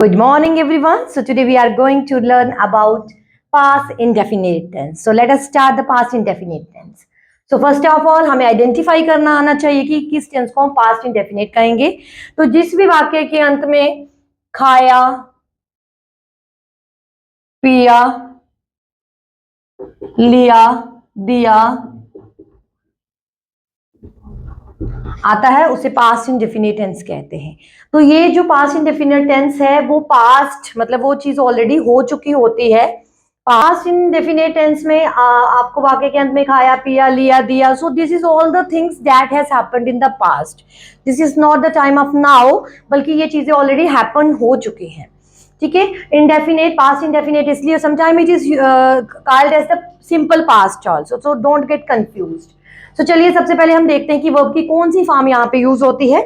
Good morning, everyone. So today we are going to learn about past indefinite tense. So let us start the past indefinite tense. So first of all, हमें identify करना आना चाहिए कि किस tense को हम past indefinite कहेंगे. तो जिस भी वाक्य के अंत में खाया, पिया, लिया, दिया आता है उसे पास्ट इंडेफिनिट टेंस कहते हैं. तो ये जो पास्ट इंडेफिनिट टेंस है वो पास्ट मतलब वो चीज ऑलरेडी हो चुकी होती है. पास्ट इंडेफिनिट टेंस में आपको वाक्य के अंत में खाया, पिया, लिया, दिया. So this is all the things that has happened in the past. This is not the time of now, बल्कि ये चीजें ऑलरेडी हैपन हो चुकी हैं. ठीक है. इंडेफिनेट, पास्ट इंडेफिनेट इसलिए sometime it is called as the simple past also. So don't get confused. तो चलिए सबसे पहले हम देखते हैं कि वर्ब की कौन सी फॉर्म यहाँ पे यूज होती है.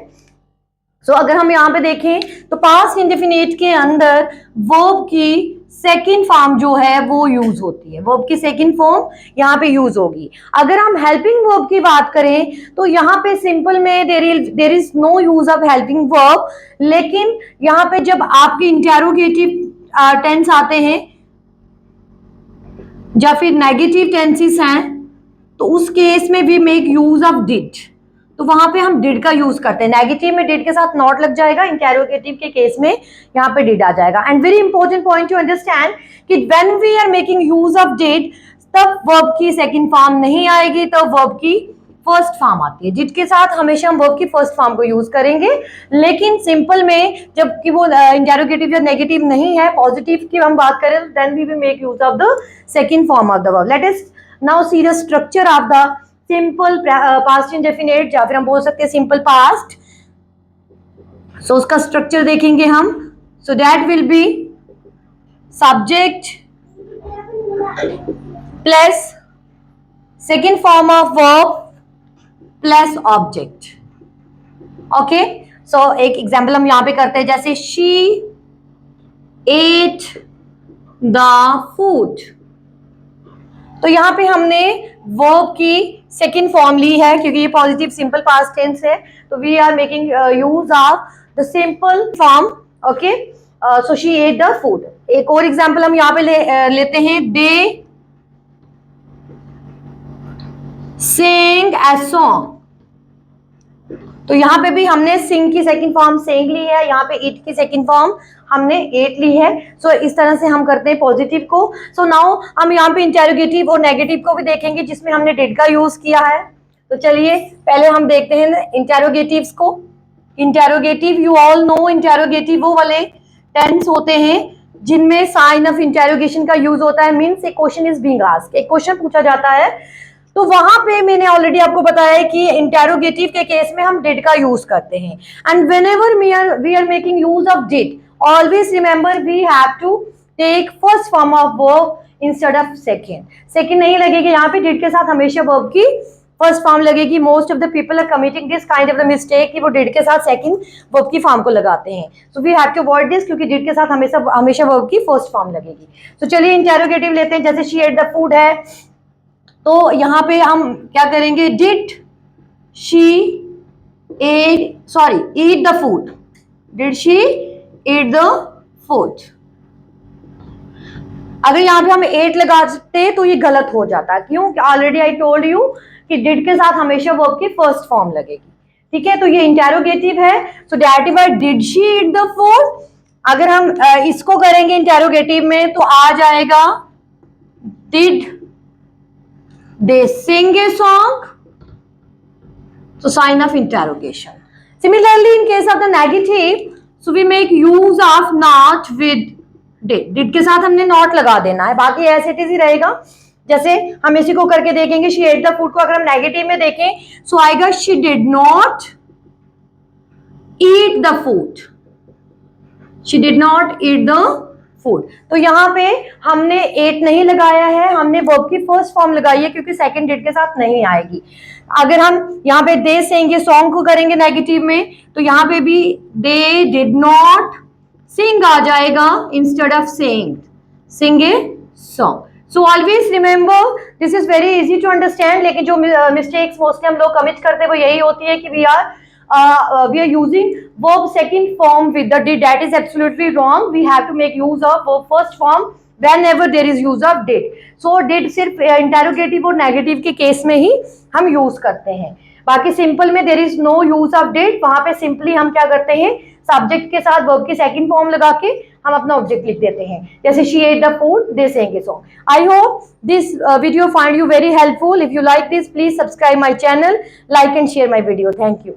अगर हम यहाँ पे देखें तो पास्ट इंडेफिनिट के अंदर वर्ब की सेकंड फॉर्म जो है वो यूज होती है. वर्ब की सेकंड फॉर्म यहाँ पे यूज होगी. अगर हम हेल्पिंग वर्ब की बात करें तो यहाँ पे सिंपल में there is no use of helping verb. लेकिन यहाँ पे जब आपके इंटेरोगेटिव टेंस आते हैं या फिर नेगेटिव टेंसेस हैं तो उस केस में भी मेक यूज ऑफ डिड. तो वहां पे हम डिड का यूज करते हैं. नेगेटिव में डिड के साथ नॉट लग जाएगा, इंटेरोगेटिव के केस में यहाँ पे डिड आ जाएगा. And very important point to understand कि when we are making use of did तब वर्ब की सेकंड फॉर्म नहीं आएगी, तब वर्ब की फर्स्ट फॉर्म आती है. डिड के साथ हमेशा हम वर्ब की फर्स्ट फॉर्म को यूज करेंगे. लेकिन सिंपल में जबकि वो इंटेरोगेटिव या नेगेटिव नहीं है, पॉजिटिव की हम बात करें तो then we will make use of the second form of the verb. Let us now see the structure of the simple past indefinite या फिर हम बोल सकते हैं सिंपल पास्ट. सो उसका स्ट्रक्चर देखेंगे हम. So that will be subject plus second form of verb plus object. Okay. So एक एग्जाम्पल हम यहां पे करते हैं, जैसे शी एट द फूड. तो यहां पे हमने वर्ब की सेकेंड फॉर्म ली है क्योंकि ये पॉजिटिव सिंपल पास्ट टेंस है. तो we are making use of the simple form. Okay. So she ate the food. एक और एग्जांपल हम यहाँ पे लेते हैं. They sing a song. तो यहाँ पे भी हमने सिंग की सेकंड फॉर्म सेंग ली है, यहाँ पे ईट की सेकंड फॉर्म हमने एट ली है. सो इस तरह से हम करते हैं पॉजिटिव को. सो नाउ हम यहाँ पे इंटेरोगेटिव और नेगेटिव को भी देखेंगे जिसमें हमने डिड का यूज किया है. तो चलिए पहले हम देखते हैं इंटेरोगेटिव्स को. Interrogative, you all know interrogative वो वाले टेंस होते हैं जिनमें साइन ऑफ इंटेरोगेशन का यूज होता है. मीन्स एक क्वेश्चन इज बीइंग आस्क्ड, एक क्वेश्चन पूछा जाता है. तो वहां पे मैंने ऑलरेडी आपको बताया है कि इंटेरोगेटिव के केस में हम डिड का यूज करते हैं. And whenever we are making use of did, always remember we have to take first form of verb instead of second. Second नहीं लगेगी यहाँ पे, did के साथ हमेशा verb की first form लगेगी. Most of the people are committing this kind of the mistake कि वो did के साथ second verb की form को लगाते हैं. So we have to avoid this क्योंकि did के साथ हमेशा verb की first form लगेगी. So चलिए interrogative लेते हैं. जैसे she ate the food है तो यहाँ पे हम क्या करेंगे, did she eat the food. Did she eat the food. अगर यहाँ पे हम एट लगा सकते हैं तो ये गलत हो जाता है. क्यों? ऑलरेडी आई टोल्ड यू कि डिड के साथ हमेशा वर्ब की फर्स्ट फॉर्म लगेगी. ठीक है. तो ये इंटेरोगेटिव है. So that is did she eat the food. अगर हम इसको करेंगे इंटेरोगेटिव में तो आ जाएगा did they sing a song. So sign of interrogation. Similarly in case of the negative, so we make use of not with did. did के साथ हमने not लगा देना है, बाकी ऐसे इट ही रहेगा. जैसे हम इसी को करके देखेंगे. she ate the food को अगर हम नेगेटिव में देखें so आएगा she did not eat the food. she did not eat the food. तो यहाँ पे हमने एट नहीं लगाया है, हमने वर्ब की फर्स्ट फॉर्म लगाई है क्योंकि सेकंड डिड के साथ नहीं आएगी. अगर हम यहाँ पे दे सेंगे सॉन्ग को करेंगे नेगेटिव में तो यहाँ पे भी दे डिड नॉट सिंग आ जाएगा instead of sing a song. So always remember this is very easy to understand. लेकिन जो मिस्टेक्स मोस्टली हम लोग कमिट करते हैं वो यही होती है कि we are we are using verb second form with the did. That is absolutely wrong. We have to make use of verb first form whenever there is use of did. So did सिर्फ interrogative और negative के case में ही हम use करते हैं, बाकी simple में there is no use of did. वहां पे सिंपली हम क्या करते हैं, सब्जेक्ट के साथ वर्ब की सेकंड फॉर्म लगा के हम अपना ऑब्जेक्ट लिख देते हैं, जैसे she ate the food, they sang so. I hope this video find you very helpful. If you like this, please subscribe my channel, like and share my video. Thank you.